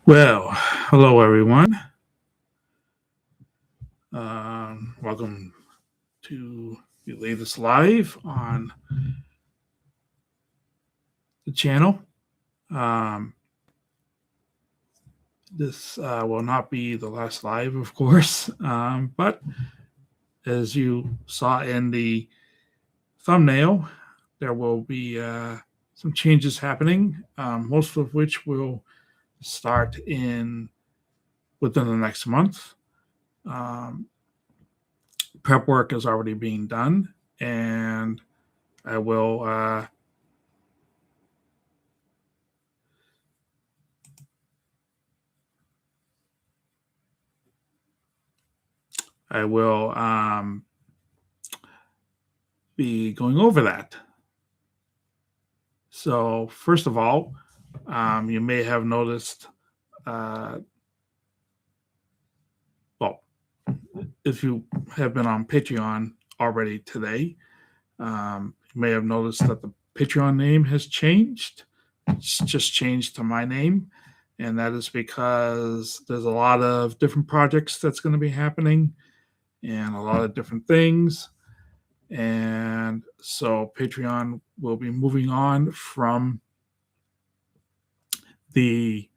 Well, hello everyone. Welcome to the latest live on the channel. Um, this will not be the last live, of course, but as you saw in the thumbnail, there will be some changes happening, most of which will start in within the next month. Um, Prep work is already being done, and I will I will be going over that. So, first of all, you may have noticed, uh, well, if you have been on Patreon already today, you may have noticed that the Patreon name has changed. It's just changed to my name. And that is because there's a lot of different projects that's going to be happening and a lot of different things. And so Patreon will be moving on from the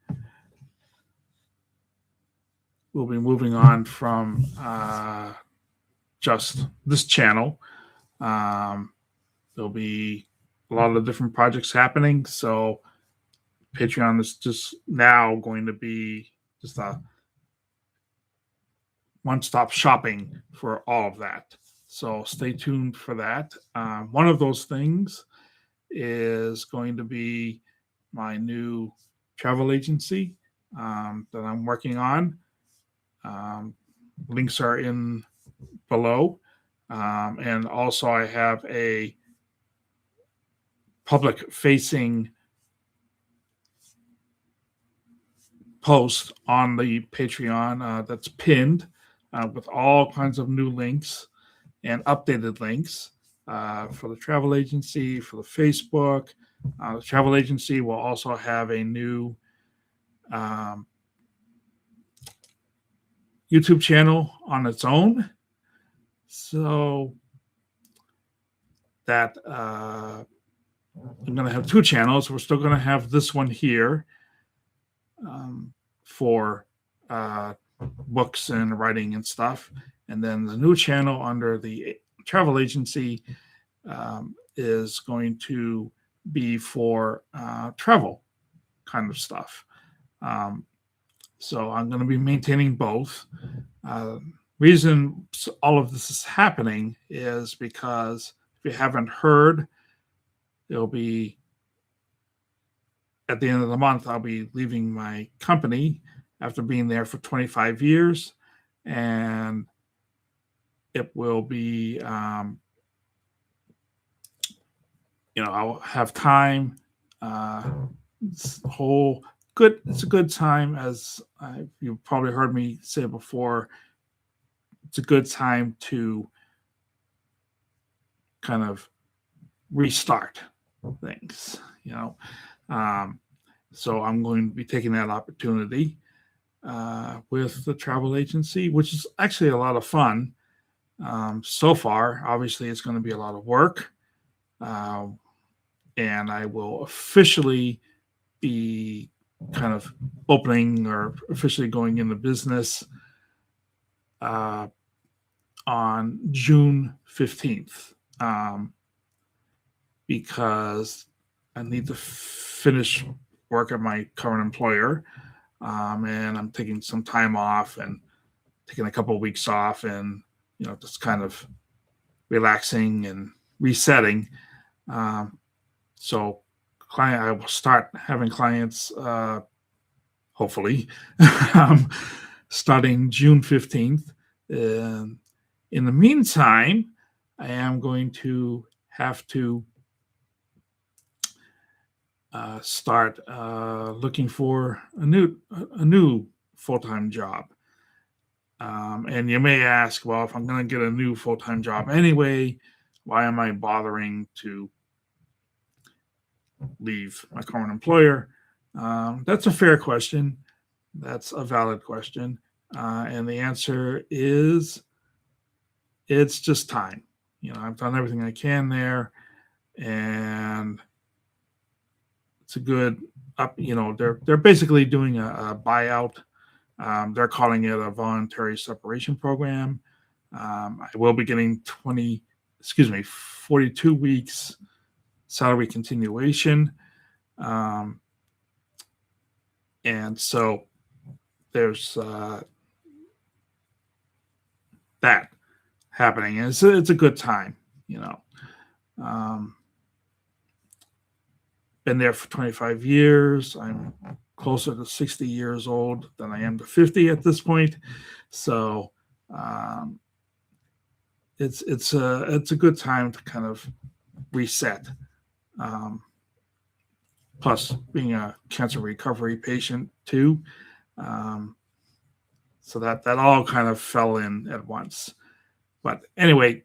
we'll be moving on from just this channel. Um, there'll be a lot of different projects happening, so Patreon is just now going to be just a one-stop shopping for all of that. So stay tuned for that. One of those things is going to be my new travel agency that I'm working on. Um, Links are in below. And also, I have a public facing post on the Patreon that's pinned with all kinds of new links and updated links for the travel agency, for the Facebook. The travel agency will also have a new um, YouTube channel on its own. So that I'm going to have two channels. We're still going to have this one here for books and writing and stuff. And then the new channel under the travel agency is going to be for travel kind of stuff. So I'm going to be maintaining both. Reason all of this is happening is because if you haven't heard, it'll be at the end of the month, I'll be leaving my company after being there for 25 years. And it will be, I'll have time. It's a good time, as you've probably heard me say before. It's a good time to kind of restart things, so I'm going to be taking that opportunity with the travel agency, which is actually a lot of fun. So far, obviously, it's going to be a lot of work. And I will officially be kind of opening or officially going into business on June 15th because I need to finish work at my current employer. And I'm taking some time off and taking a couple of weeks off and, just kind of relaxing and resetting. So I will start having clients, hopefully, starting June 15th. In the meantime, I am going to have to start looking for a new full-time job. And you may ask, well, if I'm going to get a new full-time job anyway, why am I bothering to leave my current employer? That's a fair question. That's a valid question. And the answer is it's just time. I've done everything I can there, and it's a good up. They're basically doing a buyout. They're calling it a voluntary separation program. I will be getting 42 weeks salary continuation. And so there's that happening. And it's a good time. Been there for 25 years. I'm closer to 60 years old than I am to 50 at this point. So it's a good time to kind of reset. Plus, being a cancer recovery patient too, so that all kind of fell in at once. But anyway,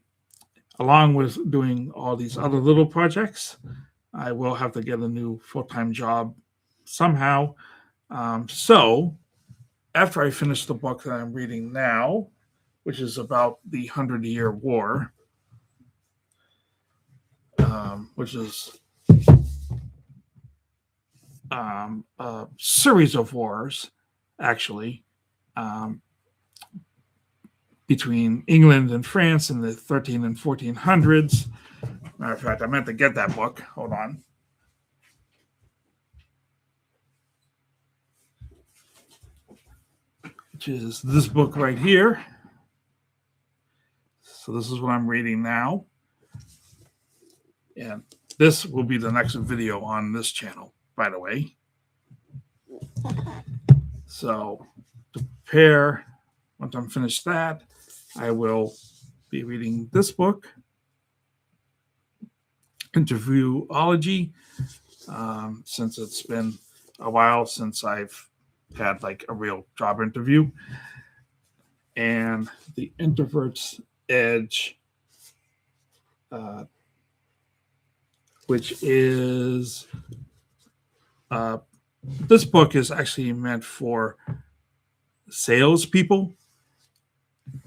along with doing all these other little projects, I will have to get a new full-time job somehow. So after I finish the book that I'm reading now, which is about the 100-Year War, which is a series of wars, actually, between England and France in the 13 and 1400s. Matter of fact, I meant to get that book. Hold on. Which is this book right here. So this is what I'm reading now. And this will be the next video on this channel, by the way. So to prepare, once I'm finished that, I will be reading this book, Interviewology, since it's been a while since I've had like a real job interview, and The Introvert's Edge, which is this book is actually meant for salespeople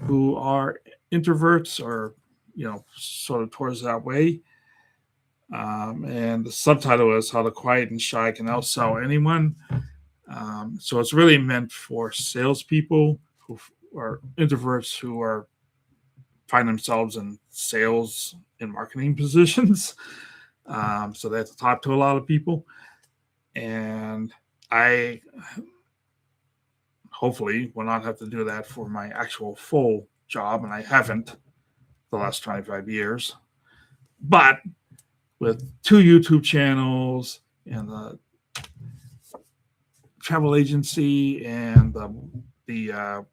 who are introverts or sort of towards that way. And the subtitle is How the Quiet and Shy Can Outsell Anyone. So it's really meant for salespeople who are introverts who find themselves in sales and marketing positions. So they have to talk to a lot of people. And I hopefully will not have to do that for my actual full job, and I haven't the last 25 years. But with 2 YouTube channels and the travel agency and the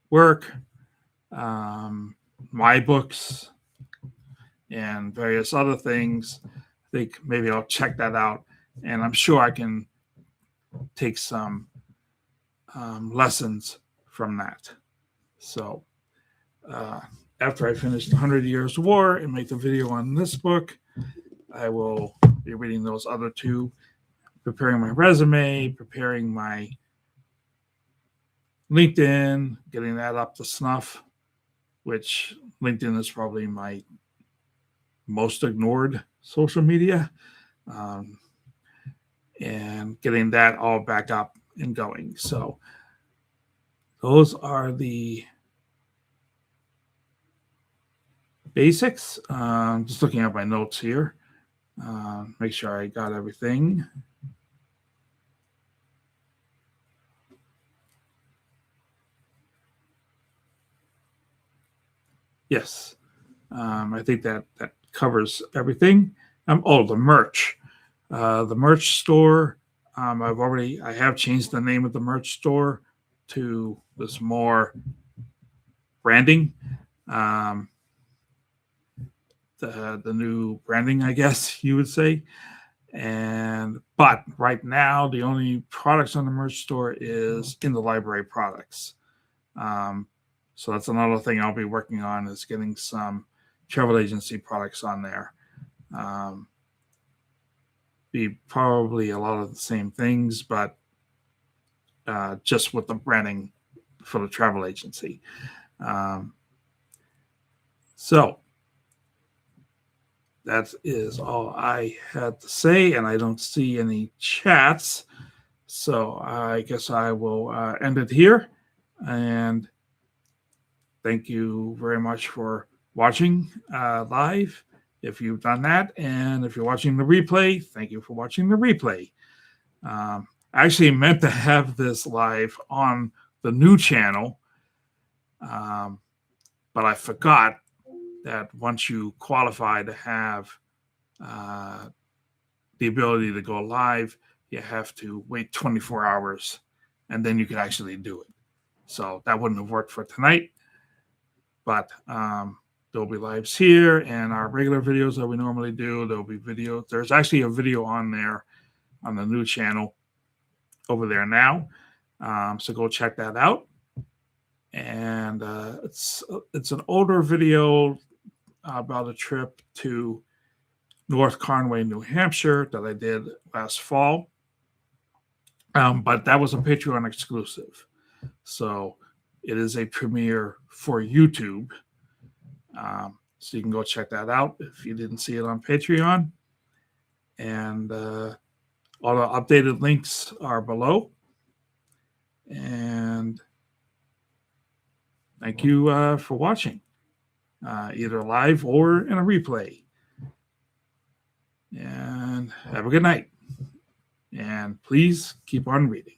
work, my books, and various other things, I think maybe I'll check that out, and I'm sure I can take some lessons from that. So after I finish the 100 Years War and make the video on this book, I will be reading those other 2, preparing my resume, preparing my LinkedIn, getting that up to snuff, which LinkedIn is probably my most ignored social media, and getting that all back up and going. So those are the basics. Just looking at my notes here, make sure I got everything. Yes, I think that covers everything. The merch. The merch store. I have changed the name of the merch store to this more branding. The new branding, I guess you would say. But right now, the only products on the merch store is in the library products. So that's another thing I'll be working on, is getting some travel agency products on there. Be probably a lot of the same things, but just with the branding for the travel agency. So that is all I had to say, and I don't see any chats. So I guess I will end it here. And thank you very much for watching live if you've done that. And if you're watching the replay, thank you for watching the replay. I actually meant to have this live on the new channel, but I forgot that once you qualify to have the ability to go live, you have to wait 24 hours and then you can actually do it. So that wouldn't have worked for tonight, but there'll be lives here and our regular videos that we normally do. There'll be videos. There's actually a video on there on the new channel over there now. So go check that out. And it's an older video about a trip to North Conway, New Hampshire that I did last fall. But that was a Patreon exclusive. So it is a premiere for YouTube. So you can go check that out if you didn't see it on Patreon. And all the updated links are below. And thank you for watching, either live or in a replay. And have a good night. And please keep on reading.